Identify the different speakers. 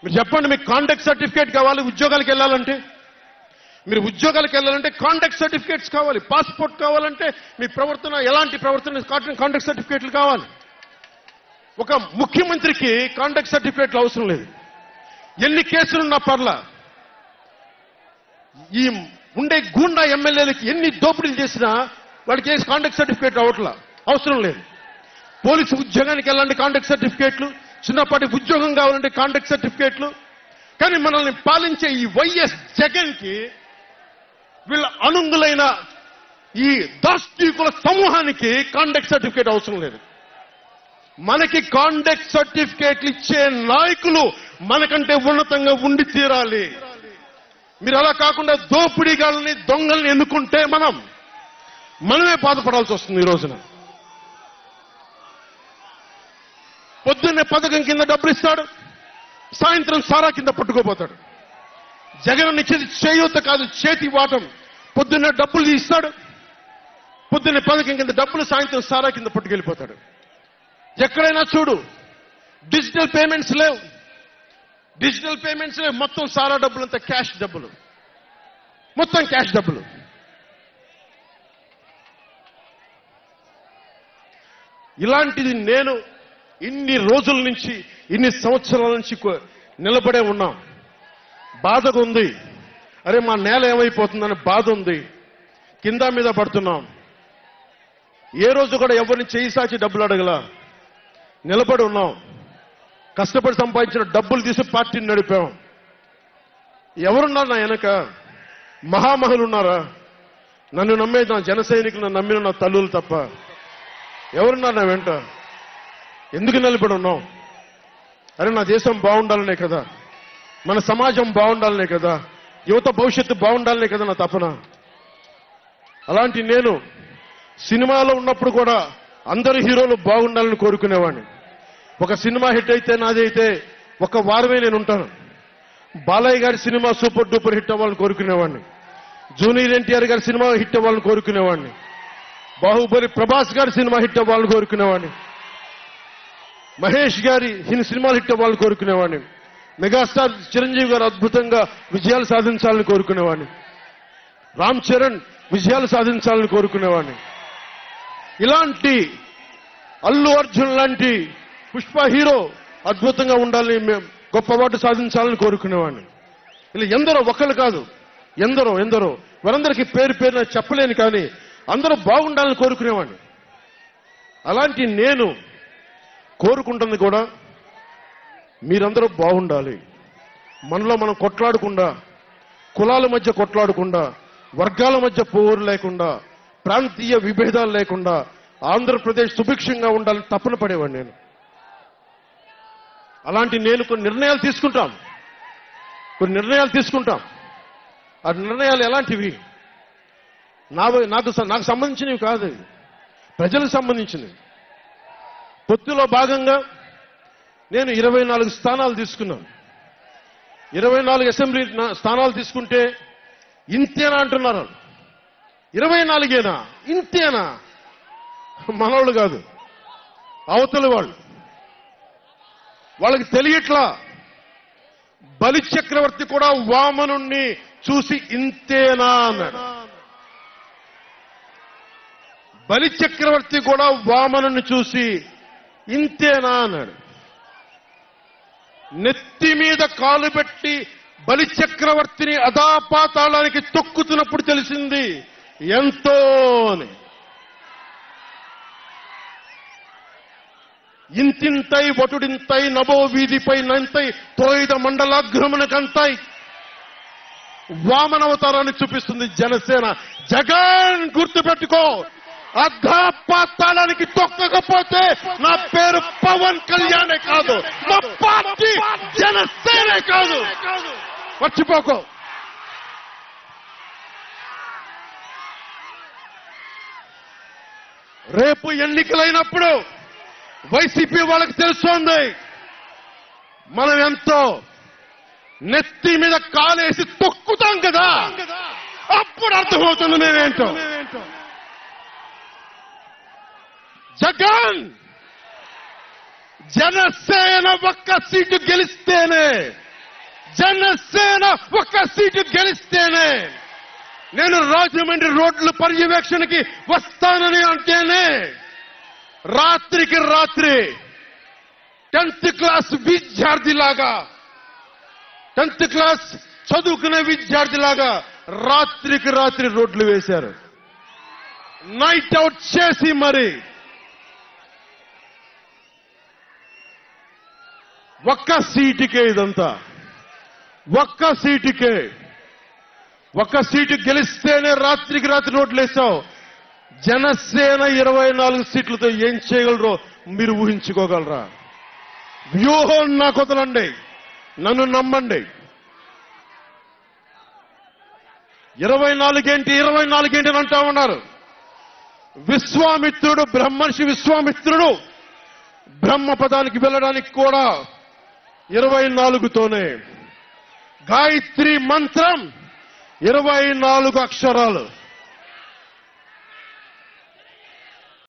Speaker 1: మీరు చెప్పండి, మీకు కాంటాక్ట్ సర్టిఫికేట్ కావాలి ఉద్యోగాలకు వెళ్ళాలంటే? మీరు ఉద్యోగాలకు వెళ్ళాలంటే కాంటాక్ట్ సర్టిఫికేట్స్ కావాలి. పాస్పోర్ట్ కావాలంటే మీ ప్రవర్తన ఎలాంటి ప్రవర్తన కాంటాక్ట్ సర్టిఫికేట్లు కావాలి. ఒక ముఖ్యమంత్రికి కాంటాక్ట్ సర్టిఫికేట్లు అవసరం లేదు. ఎన్ని కేసులున్నా పర్లా, ఈ ఉండే గూండా ఎమ్మెల్యేలకి ఎన్ని దోపిడీలు చేసినా వాడికి కాంటాక్ట్ సర్టిఫికేట్ అవసరం లేదు. పోలీసు ఉద్యోగానికి వెళ్ళాలంటే కాంటాక్ట్ సర్టిఫికేట్లు, చిన్నపాటి ఉద్యోగం కావాలంటే కాంటాక్ట్ సర్టిఫికేట్లు. కానీ మనల్ని పాలించే ఈ వైఎస్ జగన్ కి, వీళ్ళ అనుంగులైన ఈ దాష్టీకుల సమూహానికి కాంటాక్ట్ సర్టిఫికేట్ అవసరం లేదు. మనకి కాంటాక్ట్ సర్టిఫికేట్లు ఇచ్చే నాయకులు మనకంటే ఉన్నతంగా ఉండి తీరాలి. మీరు అలా కాకుండా దోపిడీగాళ్ళని, దొంగల్ని ఎన్నుకుంటే మనమే బాధపడాల్సి వస్తుంది. ఈ రోజున పొద్దున్నే పథకం కింద డబ్బులు ఇస్తాడు, సాయంత్రం సారా కింద పట్టుకోపోతాడు. జగన్ ఇచ్చేది చేయూత కాదు, చేతి వాటం. పొద్దున్నే డబ్బులు ఇస్తాడు, పొద్దున్నే పథకం కింద డబ్బులు, సాయంత్రం సారా కింద పట్టుకెళ్ళిపోతాడు. ఎక్కడైనా చూడు, డిజిటల్ పేమెంట్స్ లేవు. మొత్తం సారా డబ్బులంతా క్యాష్ డబ్బులు, మొత్తం క్యాష్ డబ్బులు. ఇలాంటిది నేను ఇన్ని రోజుల నుంచి, ఇన్ని సంవత్సరాల నుంచి నిలబడే ఉన్నాం. బాధగా ఉంది. అరే మా నేల ఏమైపోతుందని బాధ ఉంది. కింద మీద పడుతున్నాం. ఏ రోజు కూడా ఎవరిని చేయి సాచి డబ్బులు అడగలా. నిలబడి ఉన్నాం. కష్టపడి సంపాదించిన డబ్బులు తీసి పార్టీని నడిపాం. ఎవరున్నారు నా వెనక? మహామహులు ఉన్నారా? నన్ను నమ్మేది నా జన సైనికులు, నన్ను నమ్మిన నా తల్లులు తప్ప ఎవరున్నారు నా వెంట? ఎందుకు నిలబడి ఉన్నాం? అరే నా దేశం బాగుండాలనే కదా, మన సమాజం బాగుండాలనే కదా, యువత భవిష్యత్తు బాగుండాలనే కదా నా తపన. అలాంటి నేను సినిమాలో ఉన్నప్పుడు కూడా అందరు హీరోలు బాగుండాలని కోరుకునేవాడిని. ఒక సినిమా హిట్ అయితే, నాది అయితే ఒక వారమే నేను ఉంటాను. బాలయ్య గారి సినిమా సూపర్ డూపర్ హిట్ అవ్వాలని కోరుకునేవాడిని. జూనియర్ ఎన్టీఆర్ గారి సినిమా హిట్ అవ్వాలని కోరుకునేవాడిని. బాహుబలి ప్రభాస్ గారి సినిమా హిట్ అవ్వాలని కోరుకునేవాడిని. మహేష్ గారి సినిమాలు హిట్ అవ్వాలని కోరుకునేవాడిని. మెగాస్టార్ చిరంజీవి గారు అద్భుతంగా విజయాలు సాధించాలని కోరుకునేవాడిని. రామ్ చరణ్ విజయాలు సాధించాలని కోరుకునేవాడిని. ఇలాంటి అల్లు అర్జున్ లాంటి పుష్ప హీరో అద్భుతంగా ఉండాలని, గొప్ప అవార్డు సాధించాలని కోరుకునేవాడిని. ఇలా ఎందరో, ఒకళ్ళు కాదు, ఎందరో వారందరికీ పేరు పేరున చెప్పలేను, కానీ అందరూ బాగుండాలని కోరుకునేవాడిని. అలాంటి నేను కోరుకుంటుంది కూడా మీరందరూ బాగుండాలి. మనలో మనం కొట్లాడకుండా, కులాల మధ్య కొట్లాడకుండా, వర్గాల మధ్య పోరు లేకుండా, ప్రాంతీయ విభేదాలు లేకుండా ఆంధ్రప్రదేశ్ సుభిక్షంగా ఉండాలని తపన పడేవాడిని నేను. అలాంటి నేను కొన్ని నిర్ణయాలు తీసుకుంటాం. ఆ నిర్ణయాలు ఎలాంటివి? నాకు సంబంధించినవి కాదు, ప్రజలకు సంబంధించినవి. పొత్తులో భాగంగా నేను 24 స్థానాలు తీసుకున్నాను. 24 అసెంబ్లీ స్థానాలు తీసుకుంటే ఇంతేనా అంటున్నారు. 24ఏనా? ఇంతేనా? మనోళ్ళు కాదు, అవతలి వాళ్ళకి తెలియట్లా. బలి చక్రవర్తి కూడా వామనుణ్ణి చూసి ఇంతేనా అన్నాడు. బలి చక్రవర్తి కూడా వామనుణ్ణి చూసి ఇంతేనా అన్నాడు. నెత్తి మీద కాలు పెట్టి బలి చక్రవర్తిని అధాపాతాళానికి తొక్కుతున్నప్పుడు తెలిసింది ఎంతో అని. ఇంతింతై వటుడింతై నభో వీధిపై నంతై తోయిద మండలాగ్రమునకంతై వామనవతారాన్ని చూపిస్తుంది జనసేన. జగన్ గుర్తుపెట్టుకో, అధాపాతాళానికి తొక్కకపోతే నా పేరు పవన్ కళ్యాణే కాదు, మా పార్టీ జనసేనే కాదు, మర్చిపోకో. రేపు ఎన్నికలైనప్పుడు వైసీపీ వాళ్ళకి తెలుస్తోంది మనం ఎంతో. నెత్తి మీద కాలేసి తొక్కుతాం కదా, అప్పుడు అర్థమవుతుంది నేనేంటో. జగన్ జనసేన ఒక్క సీటు గెలిస్తేనే జనసేన ఒక్క సీటు గెలిస్తేనే నేను రాజమండ్రి రోడ్ల పర్యవేక్షణకి వస్తానని అంటేనే రాత్రికి రాత్రి 10th క్లాస్ విద్యార్థిలాగా 10th క్లాస్ చదువుకునే విద్యార్థిలాగా రాత్రికి రాత్రి రోడ్లు వేశారు. నైట్ అవుట్ చేసి మరి ఒక్క సీటుకే ఇదంతా. ఒక్క సీటు గెలిస్తేనే రాత్రికి రాత్రి రోడ్లు వేశావు. జనసేన 24 సీట్లతో ఏం చేయగలరో మీరు ఊహించుకోగలరా? వ్యూహం నాకు వదలండి, నన్ను నమ్మండి. 24 ఏంటి అని అంటా ఉన్నారు. విశ్వామిత్రుడు, బ్రహ్మర్షి విశ్వామిత్రుడు బ్రహ్మపదానికి వెళ్ళడానికి కూడా 24తోనే. గాయత్రి మంత్రం 24 అక్షరాలు.